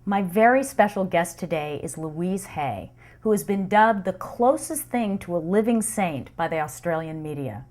My very special guest today is Louise Hay, who has been dubbed the closest thing to a living saint by the Australian media.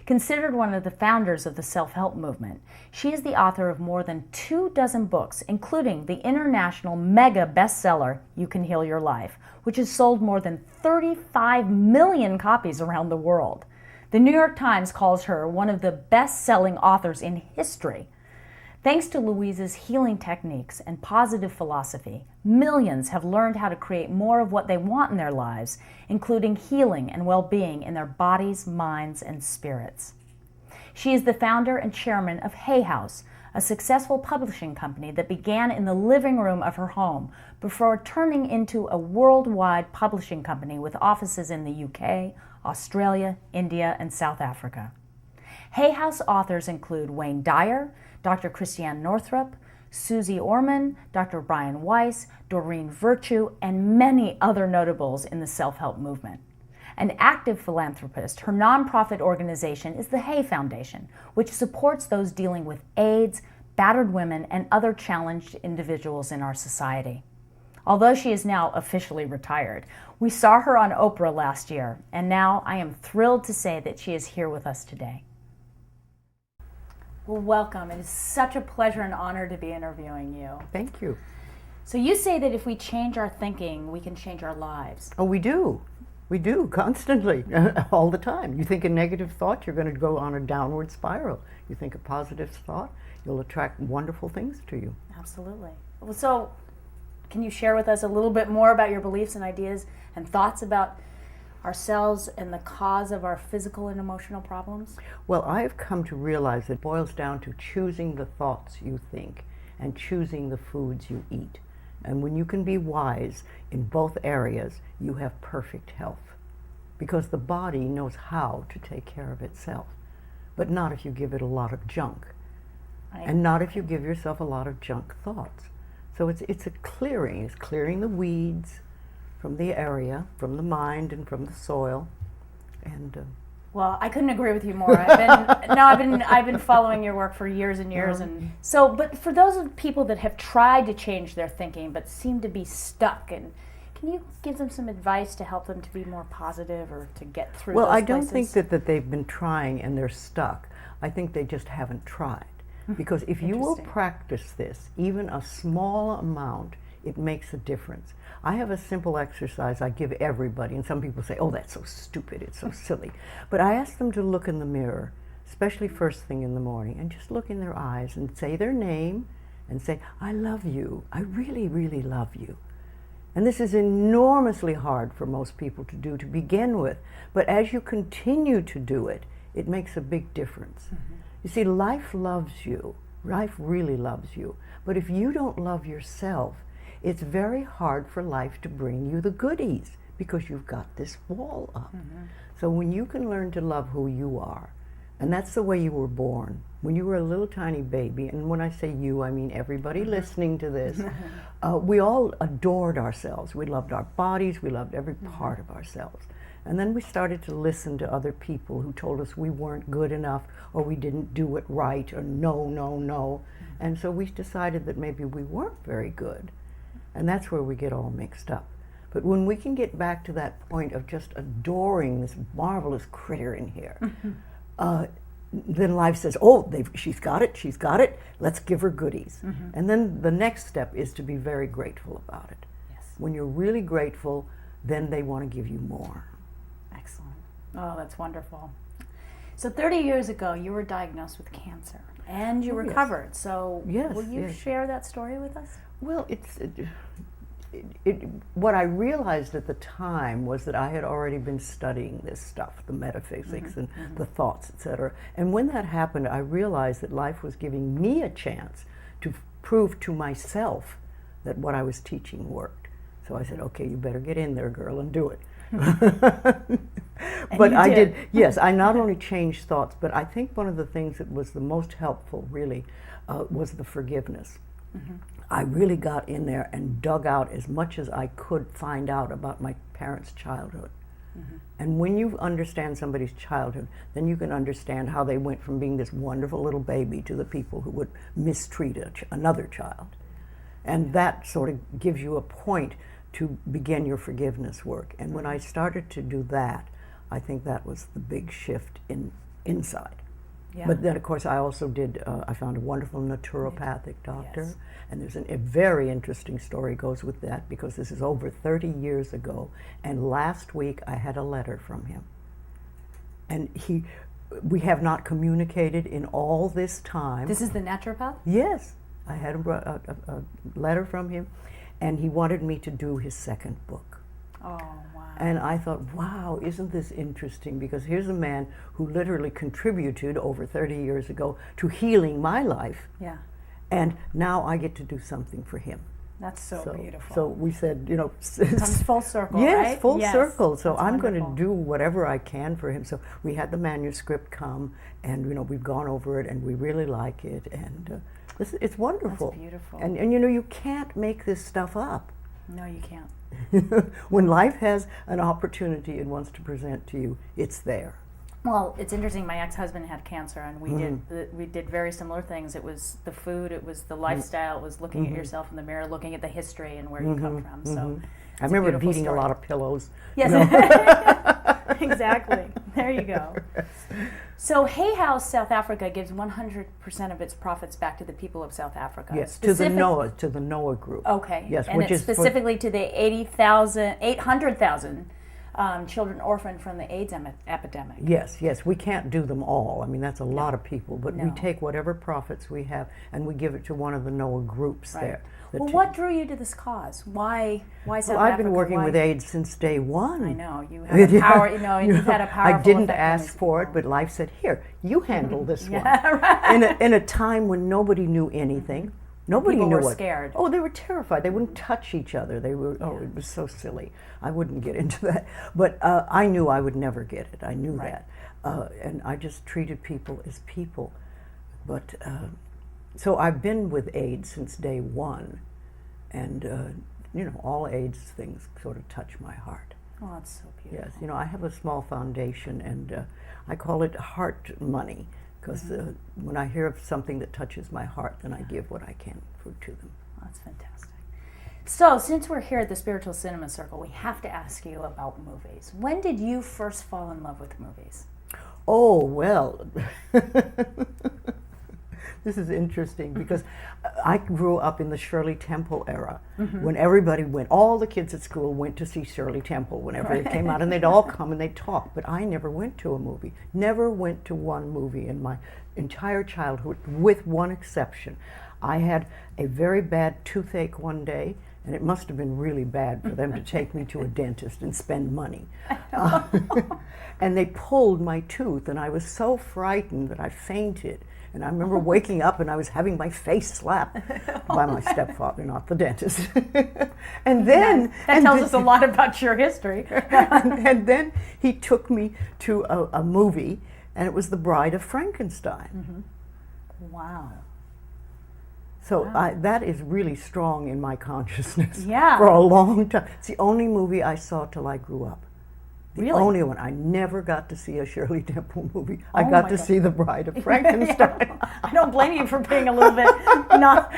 Considered one of the founders of the self-help movement, she is the author of more than 24 books, including the international mega bestseller, You Can Heal Your Life, which has sold more than 35 million copies around the world. The New York Times calls her one of the best-selling authors in history. Thanks to Louise's healing techniques and positive philosophy, millions have learned how to create more of what they want in their lives, including healing and well-being in their bodies, minds, and spirits. She is the founder and chairman of Hay House, a successful publishing company that began in the living room of her home before turning into a worldwide publishing company with offices in the UK, Australia, India, and South Africa. Hay House authors include Wayne Dyer, Dr. Christiane Northrup, Susie Orman, Dr. Brian Weiss, Doreen Virtue, and many other notables in the self-help movement. An active philanthropist, her nonprofit organization is the Hay Foundation, which supports those dealing with AIDS, battered women, and other challenged individuals in our society. Although she is now officially retired, we saw her on Oprah last year, and now I am thrilled to say that she is here with us today. Well, welcome. It is such a pleasure and honor to be interviewing you. Thank you. So you say that if we change our thinking, we can change our lives. Oh, we do. We do, constantly, all the time. You think a negative thought, you're going to go on a downward spiral. You think a positive thought, you'll attract wonderful things to you. Absolutely. Well, so can you share with us a little bit more about your beliefs and ideas and thoughts about ourselves and the cause of our physical and emotional problems? Well, I have come to realize it boils down to choosing the thoughts you think and choosing the foods you eat. And when you can be wise in both areas, you have perfect health. Because the body knows how to take care of itself, but not if you give it a lot of junk. And not if you give yourself a lot of junk thoughts. So it's a clearing. It's clearing the weeds from the area, from the mind, and from the soil. And well, I couldn't agree with you more. I've been following your work for years and years, and so. But for those people that have tried to change their thinking but seem to be stuck, and can you give them some advice to help them to be more positive or to get through? Well, those I don't places? think that they've been trying and they're stuck. I think they just haven't tried. Because if you will practice this, even a small amount, it makes a difference. I have a simple exercise I give everybody, and some people say, oh, that's so stupid, it's so silly. But I ask them to look in the mirror, especially first thing in the morning, and just look in their eyes and say their name and say, I love you, I really, really love you. And this is enormously hard for most people to do to begin with, but as you continue to do it, it makes a big difference. You see, life loves you, life really loves you, but if you don't love yourself, it's very hard for life to bring you the goodies because you've got this wall up. So when you can learn to love who you are, and that's the way you were born, when you were a little tiny baby, and when I say you, I mean everybody listening to this, we all adored ourselves. We loved our bodies, we loved every part of ourselves. And then we started to listen to other people who told us we weren't good enough, or we didn't do it right, or no, no, no. And so we decided that maybe we weren't very good. And that's where we get all mixed up. But when we can get back to that point of just adoring this marvelous critter in here, then life says, oh, she's got it, let's give her goodies. And then the next step is to be very grateful about it. Yes. When you're really grateful, then they want to give you more. Excellent. Oh, that's wonderful. So 30 years ago, you were diagnosed with cancer, and you recovered. So will you share that story with us? Well, what I realized at the time was that I had already been studying this stuff, the metaphysics and the thoughts, etc. And when that happened, I realized that life was giving me a chance to prove to myself that what I was teaching worked. So I said, okay, you better get in there, girl, and do it. But I did, yes, I not only changed thoughts, but I think one of the things that was the most helpful, really, was the forgiveness. I really got in there and dug out as much as I could find out about my parents' childhood. And when you understand somebody's childhood, then you can understand how they went from being this wonderful little baby to the people who would mistreat another child. And that sort of gives you a point to begin your forgiveness work. And when I started to do that, I think that was the big shift inside. Yeah. But then, of course, I also did, I found a wonderful naturopathic doctor. Yes. And there's a very interesting story goes with that, because this is over 30 years ago. And last week I had a letter from him. And we have not communicated in all this time. This is the naturopath? Yes. I had a letter from him, and he wanted me to do his second book. Oh, wow. And I thought, wow, isn't this interesting? Because here's a man who literally contributed over 30 years ago to healing my life. Yeah. And now I get to do something for him. That's so beautiful. So we said, you know, comes full circle, yes, right? Full circle. So That's I'm going wonderful. to do whatever I can for him. So we had the manuscript come, and you know, we've gone over it, and we really like it, and it's wonderful. That's beautiful. And you know, you can't make this stuff up. No, you can't. When life has an opportunity it wants to present to you, it's there. Well, it's interesting. My ex-husband had cancer, and we did very similar things. It was the food, it was the lifestyle, it was looking at yourself in the mirror, looking at the history and where you come from. So I remember beating a lot of pillows. Yes, exactly. There you go. So Hay House South Africa gives 100% of its profits back to the people of South Africa. Yes, to the NOAA group. Okay. Yes, and which it's is specifically to the 800,000 children orphaned from the AIDS epidemic. Yes, we can't do them all. I mean, that's a lot of people, but we No. take whatever profits we have and we give it to one of the NOAA groups Right. there. Well, what drew you to this cause? Why South Africa? I've been working with AIDS since day one. I know you have a power. You know, you've had a powerful. I didn't effect on ask these for it, people. but life said, "Here, you handle this one." Right. In a time when nobody knew anything, nobody People knew were what. scared. Oh, they were terrified. They wouldn't touch each other. They were. Oh, it was so silly. I wouldn't get into that. But I knew I would never get it. I knew Right. that, and I just treated people as people. But so I've been with AIDS since day one. And, you know, all AIDS things sort of touch my heart. Oh, that's so beautiful. Yes, you know, I have a small foundation, and I call it heart money, because when I hear of something that touches my heart, then I give what I can to them. That's fantastic. So, since we're here at the Spiritual Cinema Circle, we have to ask you about movies. When did you first fall in love with movies? Oh, well, this is interesting because I grew up in the Shirley Temple era when everybody went, all the kids at school went to see Shirley Temple whenever it came out, and they'd all come and they'd talk, but I never went to a movie, never went to one movie in my entire childhood, with one exception. I had a very bad toothache one day, and it must have been really bad for them to take me to a dentist and spend money. And they pulled my tooth, and I was so frightened that I fainted. And I remember waking up and I was having my face slapped by my stepfather, not the dentist. And then that tells us a lot about your history. and then he took me to a movie, and it was The Bride of Frankenstein. Wow. So that is really strong in my consciousness Yeah. for a long time. It's the only movie I saw till I grew up. The Really? only one. I never got to see a Shirley Temple movie. I Oh got my to God. see The Bride of Frankenstein. I don't blame you for being a little bit not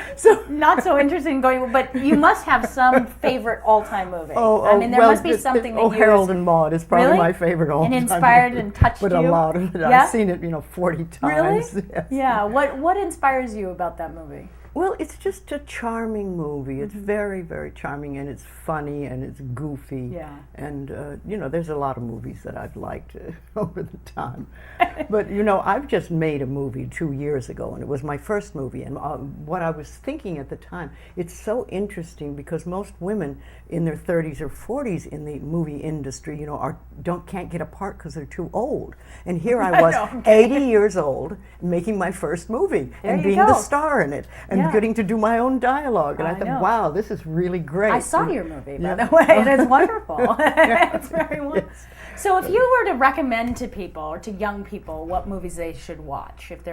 so interested in going, but you must have some favorite all-time movie. I mean, there well, must be something that you Harold and Maude is probably Really? my favorite all-time And inspired movie. and touched but you? a lot of it. Yeah? I've seen it, 40 times. Really? Yes. Yeah. What inspires you about that movie? Well, it's just a charming movie. It's very, very charming, and it's funny, and it's goofy. Yeah. And, there's a lot of movies that I've liked over the time. But, I've just made a movie 2 years ago, and it was my first movie. And what I was thinking at the time, it's so interesting because most women in their 30s or 40s in the movie industry, can't get a part because they're too old. And here I was, 80 years old, making my first movie and you being go. the star in it. And Yeah. getting to do my own dialogue. And I I thought, know. wow, this is really great. I saw your movie, by Yeah. the way, and it's wonderful. It's very wonderful. So if you were to recommend to people, or to young people, what movies they should watch, would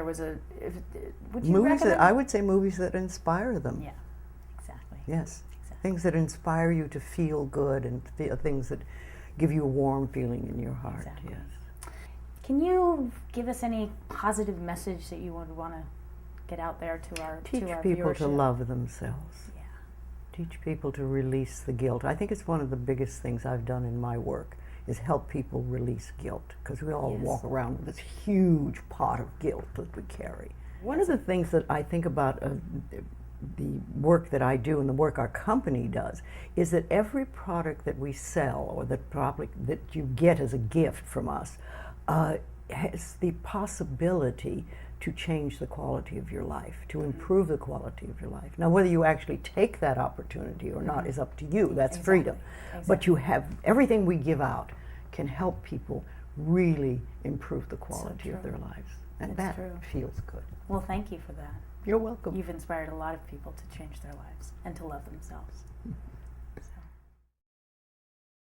you recommend? I would say movies that inspire them. Yeah, exactly. Yes. Exactly. Things that inspire you to feel good, and things that give you a warm feeling in your heart. Exactly. Yes. Can you give us any positive message that you would want to get out there to our Teach to our people to viewership? love themselves. Yeah. Teach people to release the guilt. I think it's one of the biggest things I've done in my work is help people release guilt, because we all walk around with this huge pot of guilt that we carry. One of the things that I think about the work that I do and the work our company does is that every product that we sell or that you get as a gift from us has the possibility to change the quality of your life, to improve the quality of your life. Now, whether you actually take that opportunity or not is up to you. That's freedom. But you have, everything we give out can help people really improve the quality of their lives. And that feels good. Well, thank you for that. You're welcome. You've inspired a lot of people to change their lives and to love themselves.